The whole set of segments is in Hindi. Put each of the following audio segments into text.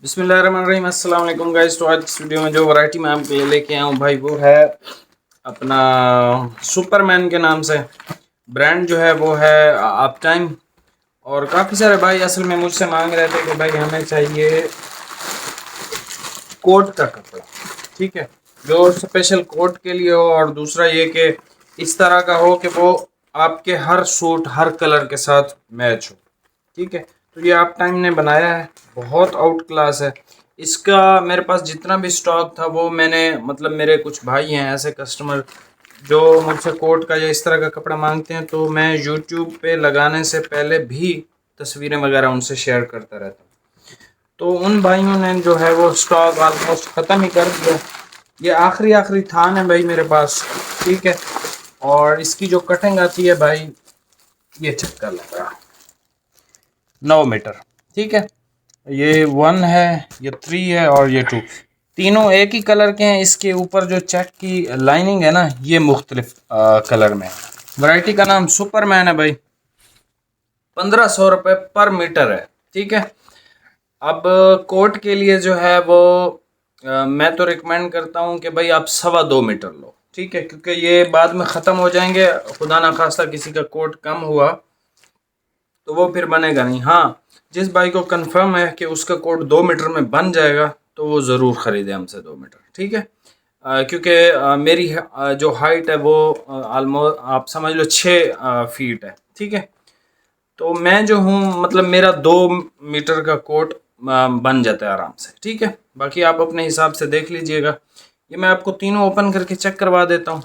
बिस्मिल्लाहिर्रहमानिर्रहीम अस्सलाम वालेकुम गाइस। तो आज इस वीडियो में जो वैरायटी मैं आपके लिए लेके आया हूँ भाई वो है अपना सुपरमैन के नाम से। ब्रांड जो है वो है अप टाइम। और काफ़ी सारे भाई असल में मुझसे मांग रहे थे कि भाई हमें चाहिए कोट का कपड़ा, ठीक है, जो स्पेशल कोट के लिए हो, और दूसरा ये कि इस तरह का हो कि वो आपके हर सूट हर कलर के साथ मैच हो, ठीक है। तो ये आप टाइम ने बनाया है, बहुत आउट क्लास है। इसका मेरे पास जितना भी स्टॉक था वो मैंने मतलब मेरे कुछ भाई हैं ऐसे कस्टमर जो मुझसे कोट का या इस तरह का कपड़ा मांगते हैं, तो मैं यूट्यूब पे लगाने से पहले भी तस्वीरें वगैरह उनसे शेयर करता रहता हूँ। तो उन भाइयों ने जो है वो स्टॉक ऑलमोस्ट ख़त्म ही कर दिया। ये आखिरी आखिरी थान है भाई मेरे पास, ठीक है। और इसकी जो कटिंग आती है भाई, ये चक्कर लग रहा 9 मीटर, ठीक है। ये 1 है, ये 3 है और ये 2, तीनों एक ही कलर के हैं। इसके ऊपर जो चेक की लाइनिंग है ना, ये मुख्तलिफ कलर में है। वैरायटी का नाम सुपरमैन है भाई। 1500 रुपये पर मीटर है, ठीक है। अब कोट के लिए जो है वो मैं तो रिकमेंड करता हूँ कि भाई आप 2.25 मीटर लो, ठीक है, क्योंकि ये बाद में ख़त्म हो जाएंगे। खुदा ना खास्ता किसी का कोट कम हुआ तो वो फिर बनेगा नहीं। हाँ, जिस भाई को कंफर्म है कि उसका कोट 2 मीटर में बन जाएगा तो वो ज़रूर ख़रीदे हमसे 2 मीटर, ठीक है। क्योंकि मेरी जो हाइट है वो आलमोस्ट आप समझ लो 6 फीट है, ठीक है। तो मैं जो हूँ मतलब मेरा 2 मीटर का कोट बन जाता है आराम से, ठीक है। बाकी आप अपने हिसाब से देख लीजिएगा। ये मैं आपको तीनों ओपन करके चेक करवा देता हूँ।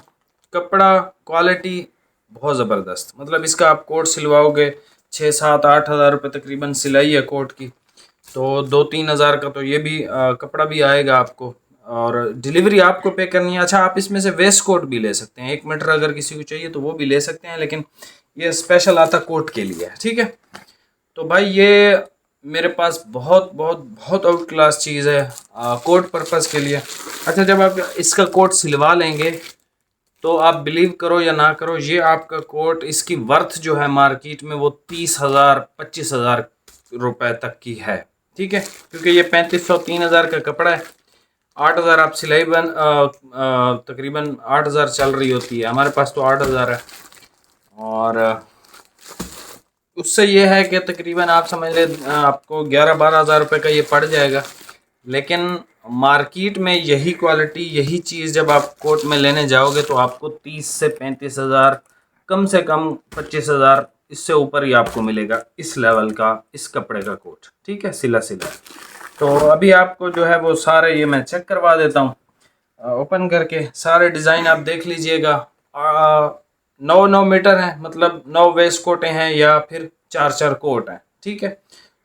कपड़ा क्वालिटी बहुत ज़बरदस्त, मतलब इसका आप कोट सिलवाओगे 6 7 8 हज़ार रुपये तकरीबन सिलाई है कोट की। तो 2 3 हज़ार का तो ये भी कपड़ा भी आएगा आपको, और डिलीवरी आपको पे करनी है। अच्छा, आप इसमें से वेस्ट कोट भी ले सकते हैं, 1 मीटर अगर किसी को चाहिए तो वो भी ले सकते हैं, लेकिन ये स्पेशल आता कोट के लिए है, ठीक है। तो भाई ये मेरे पास बहुत बहुत बहुत आउट क्लास चीज़ है कोट पर्पज़ के लिए। अच्छा, जब आप इसका कोट सिलवा लेंगे तो आप बिलीव करो या ना करो, ये आपका कोट इसकी वर्थ जो है मार्केट में वो 30,000 25,000 रुपए तक की है, ठीक है। क्योंकि ये 3500 3,000 का कपड़ा है। 8,000 आप सिलाई तकरीबन 8,000 चल रही होती है, हमारे पास तो 8,000 है। और उससे ये है कि तकरीबन आप समझ ले आपको 11 12 हज़ार रुपये का ये पड़ जाएगा। लेकिन मार्केट में यही क्वालिटी यही चीज़ जब आप कोट में लेने जाओगे तो आपको 30 से 35 हज़ार, कम से कम 25,000, इससे ऊपर ही आपको मिलेगा इस लेवल का इस कपड़े का कोट, ठीक है, सिला सिला। तो अभी आपको जो है वो सारे ये मैं चेक करवा देता हूँ ओपन करके। सारे डिज़ाइन आप देख लीजिएगा। 9 9 मीटर है, मतलब 9 वेस्ट कोटें हैं या फिर 4 4 कोट हैं, ठीक है।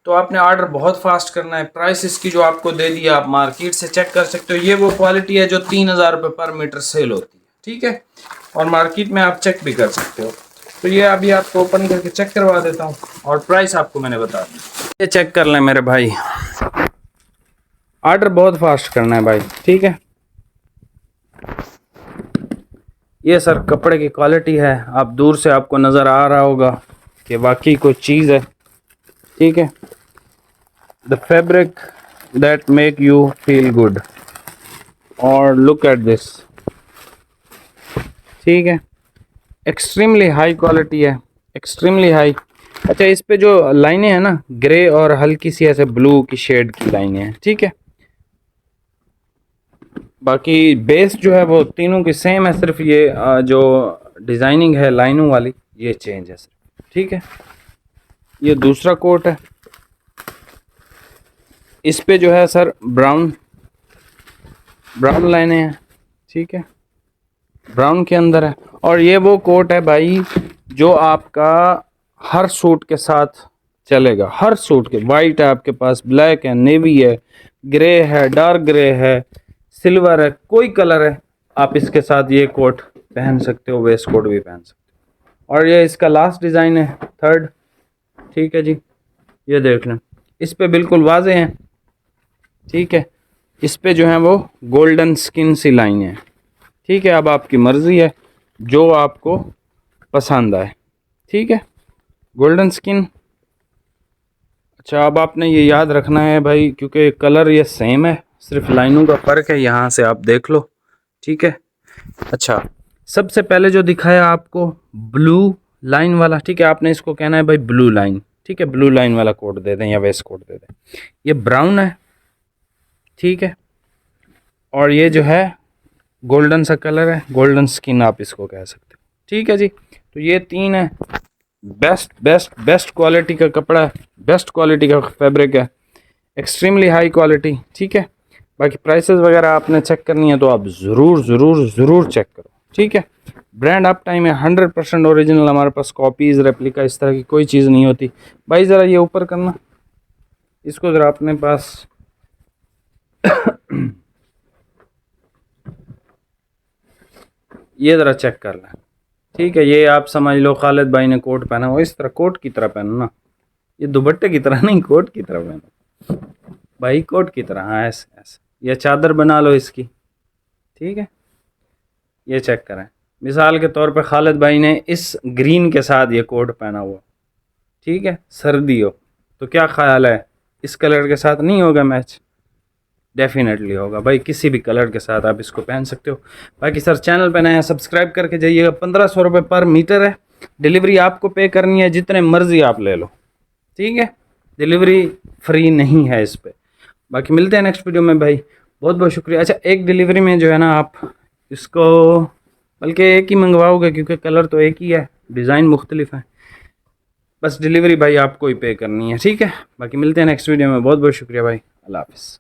तो आपने ऑर्डर बहुत फास्ट करना है। प्राइस इसकी जो आपको दे दिया आप मार्केट से चेक कर सकते हो। ये वो क्वालिटी है जो 3,000 रुपये पर मीटर सेल होती है, ठीक है। और मार्केट में आप चेक भी कर सकते हो। तो ये अभी आपको ओपन करके चेक करवा देता हूँ और प्राइस आपको मैंने बता दी। ये चेक कर लें मेरे भाई, ऑर्डर बहुत फास्ट करना है भाई, ठीक है। ये सर कपड़े की क्वालिटी है, आप दूर से आपको नज़र आ रहा होगा कि वाकई कोई चीज़ है, ठीक है। The fabric that make you feel good, और लुक एट दिस, ठीक है। एक्सट्रीमली हाई क्वालिटी है, एक्सट्रीमली हाई। अच्छा, इस पे जो लाइनें हैं ना, ग्रे और हल्की सी ऐसे ब्लू की शेड की लाइनें हैं, ठीक है। बाकी बेस जो है वो तीनों की सेम है, सिर्फ ये जो डिज़ाइनिंग है लाइनों वाली ये चेंज है सिर्फ, ठीक है। ये दूसरा कोट है, इस पे जो है सर ब्राउन ब्राउन लाइनें हैं, ठीक है, ब्राउन के अंदर है। और ये वो कोट है भाई जो आपका हर सूट के साथ चलेगा, हर सूट के। वाइट है आपके पास, ब्लैक है, नेवी है, ग्रे है, डार्क ग्रे है, सिल्वर है, कोई कलर है, आप इसके साथ ये कोट पहन सकते हो, वेस्ट कोट भी पहन सकते हो। और ये इसका लास्ट डिज़ाइन है, थर्ड, ठीक है जी। ये देख लें, इस पे बिल्कुल वाजे हैं, ठीक है। इस पे जो है वो गोल्डन स्किन सी लाइन है, ठीक है। अब आपकी मर्ज़ी है जो आपको पसंद आए, ठीक है। गोल्डन स्किन, अच्छा, अब आपने ये याद रखना है भाई, क्योंकि कलर ये सेम है, सिर्फ लाइनों का फ़र्क है, यहाँ से आप देख लो। ठीक है। अच्छा, सबसे पहले जो दिखाया आपको ब्लू लाइन वाला, ठीक है, आपने इसको कहना है भाई ब्लू लाइन। ठीक है, ब्लू लाइन वाला कोड दे दें या वेस्ट कोड दे दें। ये ब्राउन है, ठीक है, और ये जो है गोल्डन सा कलर है, गोल्डन स्किन आप इसको कह सकते हो। ठीक है जी, तो ये तीन है। बेस्ट बेस्ट बेस्ट क्वालिटी का कपड़ा है, बेस्ट क्वालिटी का फैब्रिक है, एक्सट्रीमली हाई क्वालिटी। ठीक है, बाकी प्राइसेस वगैरह आपने चेक करनी है तो आप ज़रूर ज़रूर ज़रूर चेक करो। ठीक है, ब्रांड अप टाइम है, 100% ओरिजिनल, हमारे पास कॉपीज़ रेप्लिका इस तरह की कोई चीज़ नहीं होती। भाई ज़रा ये ऊपर करना, इसको ज़रा अपने पास ये ज़रा चेक कर लें। ठीक है, ये आप समझ लो खालिद भाई ने कोट पहना हो, इस तरह कोट की तरह पहनो ना, ये दुपट्टे की तरह नहीं, कोट की तरह पहनो भाई, कोट की तरह। हाँ, ऐसे ऐसे, ये चादर बना लो इसकी। ठीक है, ये चेक करें, मिसाल के तौर पे खालिद भाई ने इस ग्रीन के साथ ये कोट पहना हुआ, ठीक है, सर्दी हो, तो क्या ख्याल है, इस कलर के साथ नहीं होगा मैच? डेफिनेटली होगा भाई, किसी भी कलर के साथ आप इसको पहन सकते हो। बाकी सर चैनल पे नया सब्सक्राइब करके जाइएगा। 1500 रुपये पर मीटर है, डिलीवरी आपको पे करनी है, जितने मर्जी आप ले लो। ठीक है, डिलीवरी फ्री नहीं है इस पर। बाकी मिलते हैं नेक्स्ट वीडियो में भाई, बहुत बहुत शुक्रिया। अच्छा, एक डिलीवरी में जो है ना आप इसको बल्कि एक ही मंगवाओगे, क्योंकि कलर तो एक ही है, डिज़ाइन मुख्तलिफ है, बस डिलीवरी भाई आपको ही पे करनी है। ठीक है, बाकी मिलते हैं नेक्स्ट वीडियो में, बहुत बहुत शुक्रिया भाई, अल्लाह हाफ़िज़।